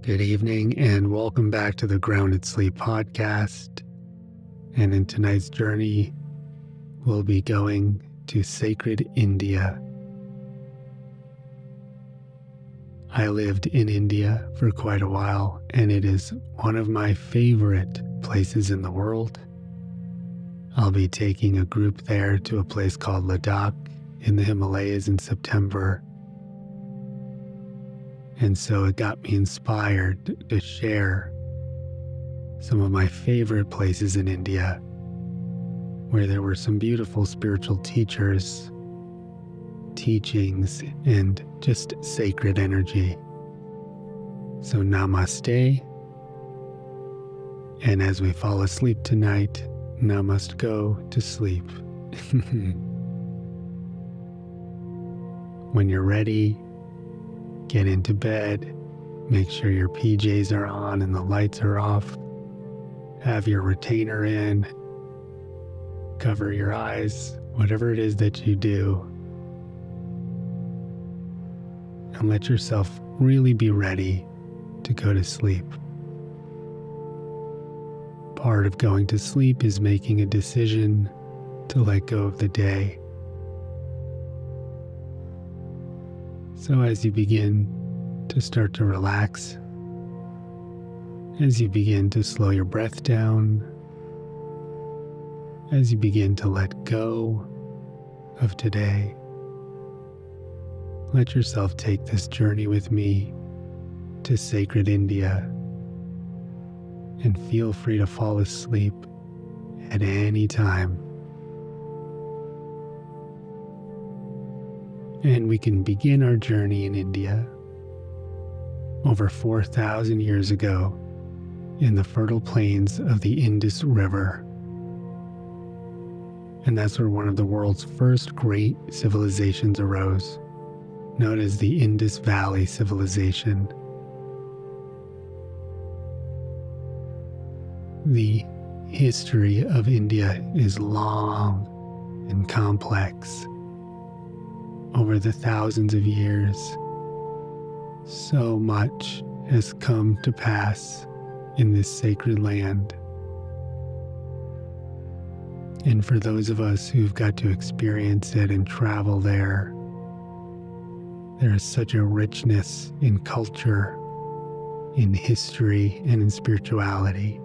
Good evening, and welcome back to the Grounded Sleep podcast. And in tonight's journey, we'll be going to sacred India. I lived in India for quite a while, and it is one of my favorite places in the world. I'll be taking a group there to a place called Ladakh in the Himalayas in September. And so it got me inspired to share some of my favorite places in India where there were some beautiful spiritual teachers, teachings, and just sacred energy. So namaste. And as we fall asleep tonight, namaste go to sleep. When you're ready, get into bed, make sure your PJs are on and the lights are off. Have your retainer in, cover your eyes, whatever it is that you do. And let yourself really be ready to go to sleep. Part of going to sleep is making a decision to let go of the day. So as you begin to start to relax, as you begin to slow your breath down, as you begin to let go of today, let yourself take this journey with me to sacred India, and feel free to fall asleep at any time. And we can begin our journey in India over 4,000 years ago in the fertile plains of the Indus River. And that's where one of the world's first great civilizations arose, known as the Indus Valley Civilization. The history of India is long and complex. Over the thousands of years, so much has come to pass in this sacred land. And for those of us who've got to experience it and travel there, there is such a richness in culture, in history, and in spirituality.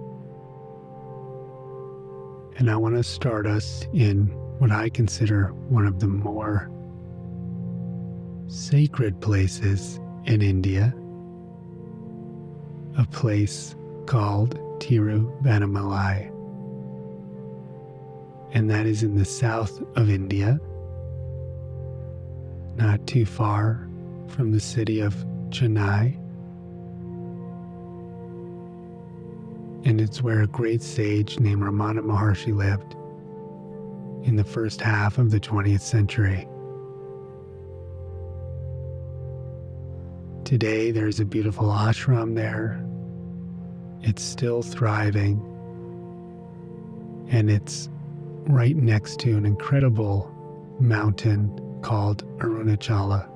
And I want to start us in what I consider one of the more sacred places in India, a place called Tiruvannamalai. And that is in the south of India, not too far from the city of Chennai. And it's where a great sage named Ramana Maharshi lived in the first half of the 20th century. Today, there's a beautiful ashram there. It's still thriving, and it's right next to an incredible mountain called Arunachala.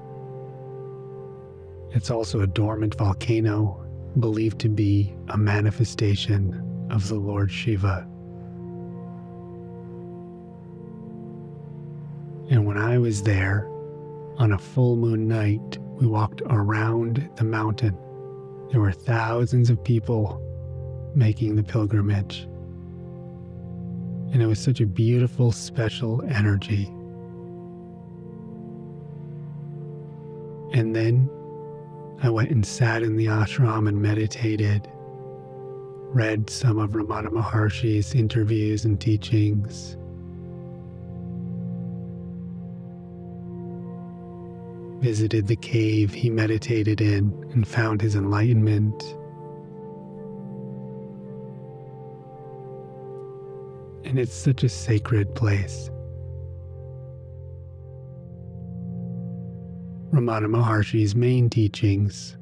It's also a dormant volcano believed to be a manifestation of the Lord Shiva. And when I was there on a full moon night, we walked around the mountain. There were thousands of people making the pilgrimage. And it was such a beautiful, special energy. And then I went and sat in the ashram and meditated, read some of Ramana Maharshi's interviews and teachings, visited the cave he meditated in and found his enlightenment. And it's such a sacred place. Ramana Maharshi's main teachings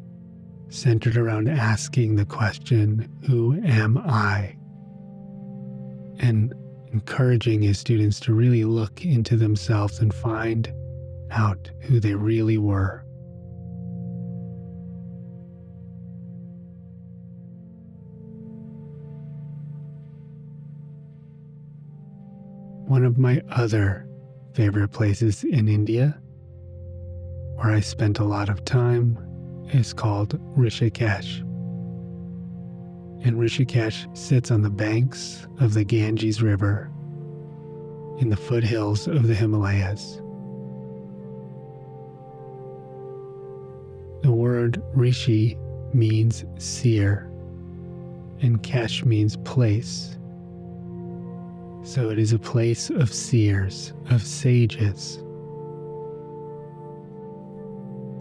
centered around asking the question, who am I? And encouraging his students to really look into themselves and find out who they really were. one of my other favorite places in India, where I spent a lot of time, is called Rishikesh. And Rishikesh sits on the banks of the Ganges River in the foothills of the Himalayas. The word Rishi means seer, and Kesh means place. So it is a place of seers, of sages.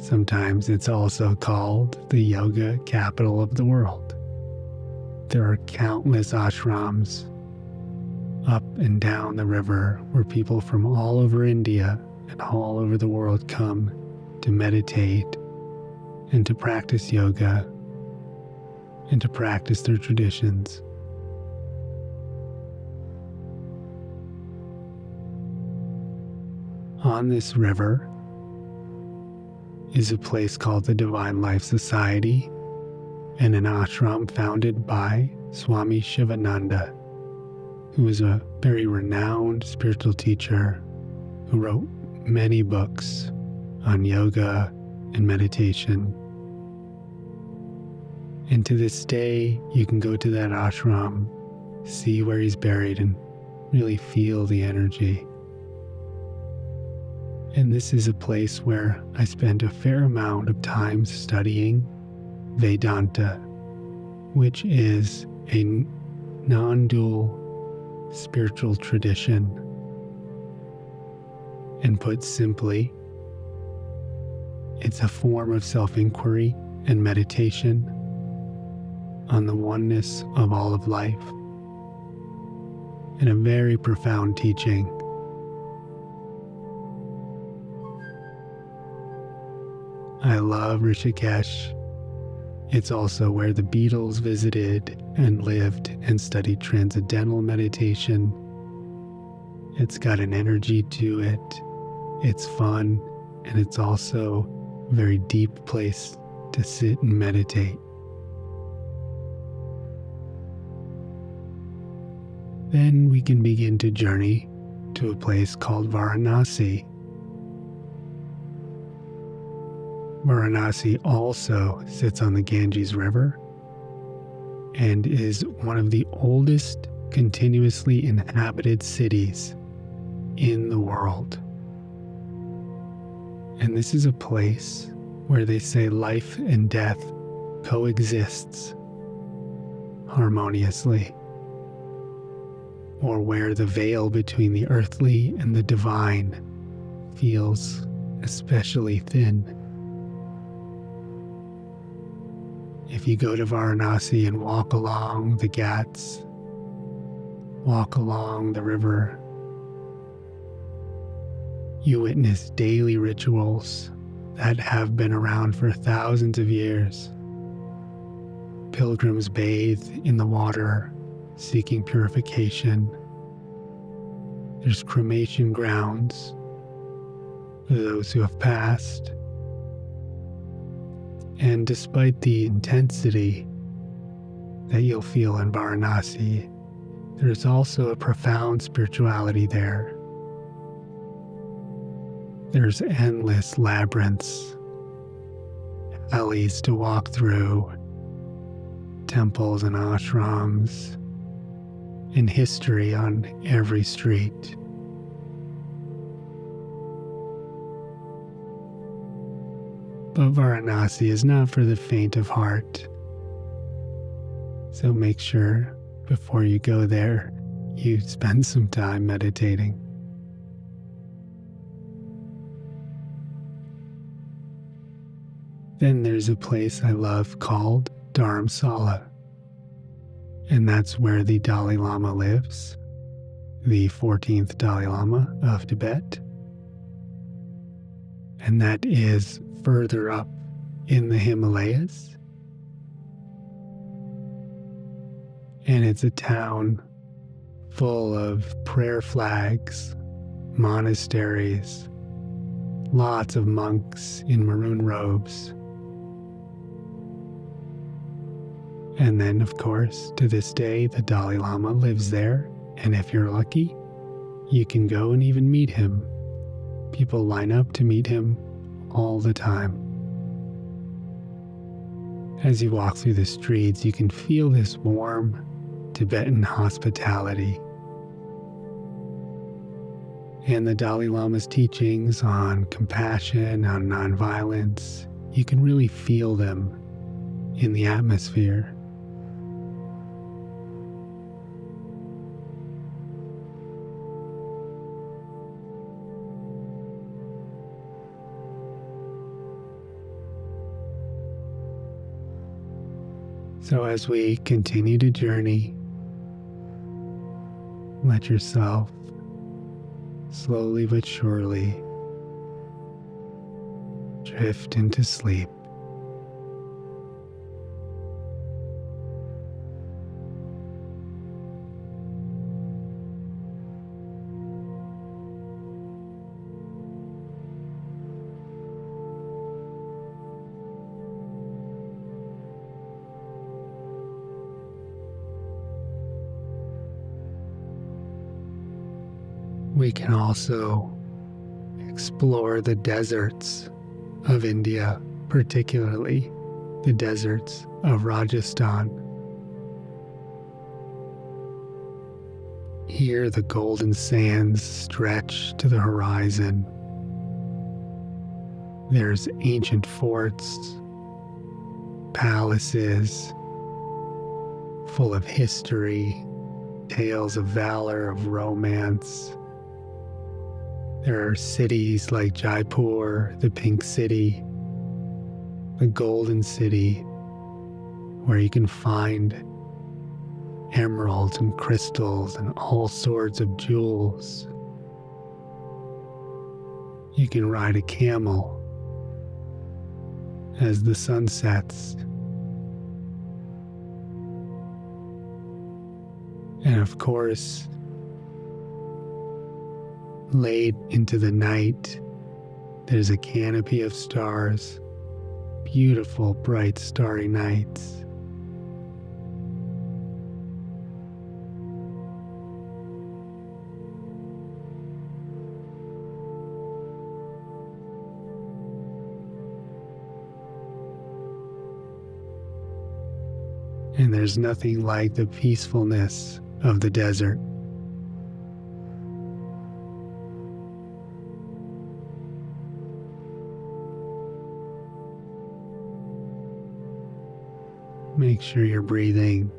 Sometimes it's also called the yoga capital of the world. There are countless ashrams up and down the river where people from all over India and all over the world come to meditate and to practice yoga and to practice their traditions. On this river is a place called the Divine Life Society and an ashram founded by Swami Shivananda, who was a very renowned spiritual teacher who wrote many books on yoga and meditation. And to this day, you can go to that ashram, see where he's buried, and really feel the energy. And this is a place where I spent a fair amount of time studying Vedanta, which is a non-dual spiritual tradition. And put simply, it's a form of self-inquiry and meditation on the oneness of all of life, and a very profound teaching. I love Rishikesh. It's also where the Beatles visited and lived and studied transcendental meditation. It's got an energy to it. It's fun, and it's also a very deep place to sit and meditate. Then we can begin to journey to a place called Varanasi. Varanasi also sits on the Ganges River and is one of the oldest continuously inhabited cities in the world. And this is a place where they say life and death coexists harmoniously, or where the veil between the earthly and the divine feels especially thin. If you go to Varanasi and walk along the Ghats, walk along the river, you witness daily rituals that have been around for thousands of years. Pilgrims bathe in the water, seeking purification. There's cremation grounds for those who have passed. And despite the intensity that you'll feel in Varanasi, there's also a profound spirituality there. There's endless labyrinths, alleys to walk through, temples and ashrams, and history on every street. But Varanasi is not for the faint of heart. So make sure before you go there, you spend some time meditating. Then there's a place I love called Dharamsala. And that's where the Dalai Lama lives, the 14th Dalai Lama of Tibet. And that is further up in the Himalayas. And it's a town full of prayer flags, monasteries, lots of monks in maroon robes. And then, of course, to this day, the Dalai Lama lives there, and if you're lucky, You can go and even meet him. People line up to meet him all the time. As you walk through the streets, you can feel this warm Tibetan hospitality. And the Dalai Lama's teachings on compassion, on nonviolence, you can really feel them in the atmosphere. So as we continue to journey, let yourself slowly but surely drift into sleep. We can also explore the deserts of India, particularly the deserts of Rajasthan. Here, the golden sands stretch to the horizon. There's ancient forts, palaces full of history, tales of valor, of romance. There are cities like Jaipur, the Pink City, the Golden City, where you can find emeralds and crystals and all sorts of jewels. You can ride a camel as the sun sets. And of course, late into the night, there's a canopy of stars, beautiful, bright, starry nights. And there's nothing like the peacefulness of the desert. Make sure you're breathing.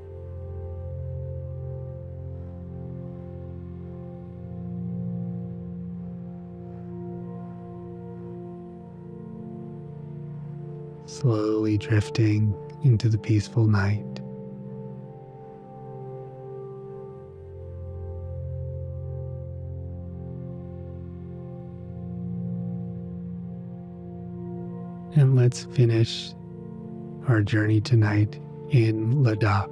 Slowly drifting into the peaceful night. And let's finish our journey tonight in Ladakh,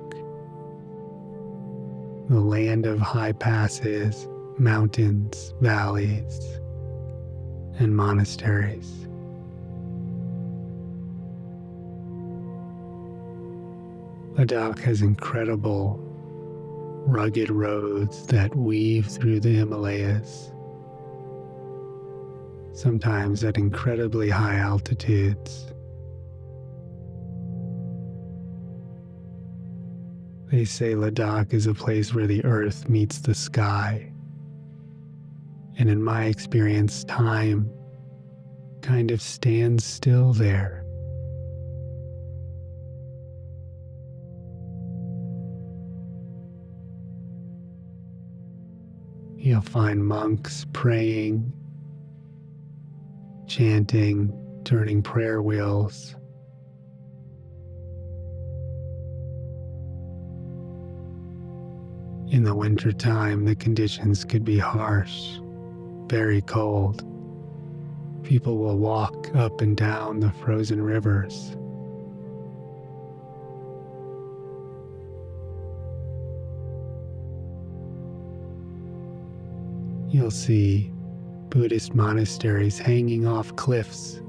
the land of high passes, mountains, valleys, and monasteries. Ladakh has incredible, rugged roads that weave through the Himalayas, sometimes at incredibly high altitudes. They say Ladakh is a place where the earth meets the sky. And in my experience, time kind of stands still there. You'll find monks praying, chanting, turning prayer wheels. In the wintertime, the conditions could be harsh, very cold. People will walk up and down the frozen rivers. You'll see Buddhist monasteries hanging off cliffs,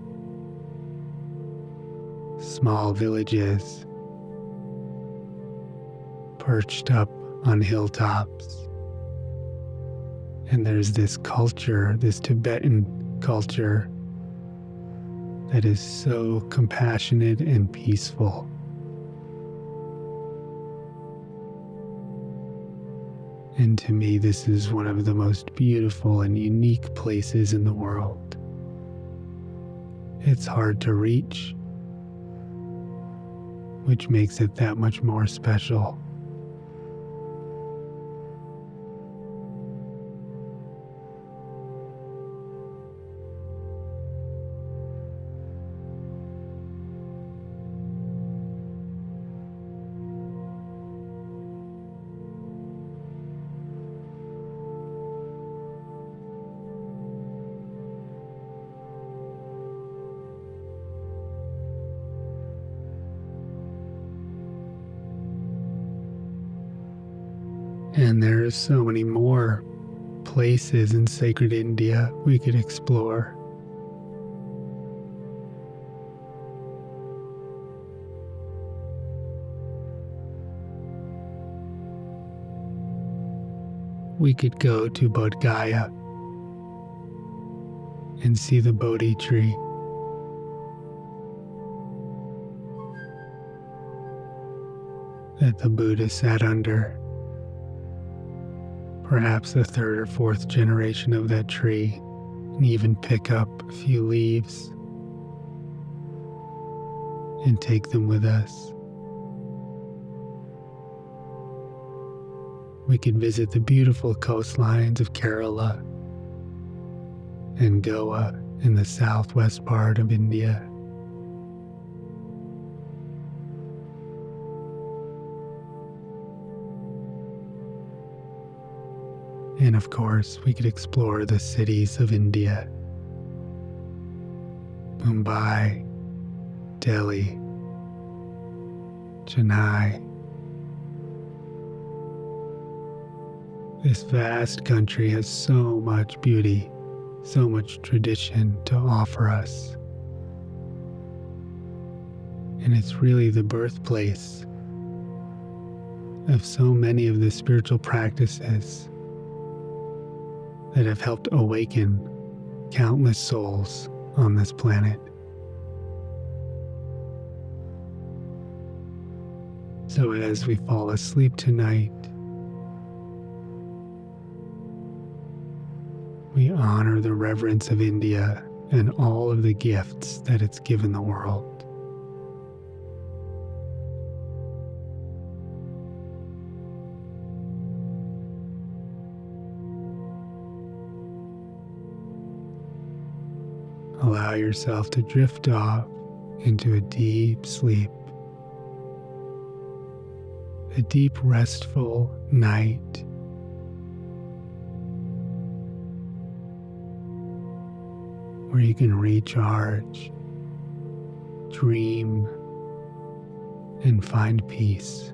small villages perched up on hilltops, And there's this culture, this Tibetan culture, that is so compassionate and peaceful. And to me, this is one of the most beautiful and unique places in the world. It's hard to reach, which makes it that much more special. And there are so many more places in sacred India we could explore. We could go to Bodh Gaya and see the Bodhi tree. That the Buddha sat under. Perhaps the third or fourth generation of that tree, and even pick up a few leaves and take them with us. We could visit the beautiful coastlines of Kerala and Goa in the southwest part of India. And of course, we could explore the cities of India: Mumbai, Delhi, Chennai. This vast country has so much beauty, so much tradition to offer us. And it's really the birthplace of so many of the spiritual practices that have helped awaken countless souls on this planet. So as we fall asleep tonight, we honor the reverence of India and all of the gifts that it's given the world. Allow yourself to drift off into a deep sleep, a deep restful night. Where you can recharge, dream, and find peace.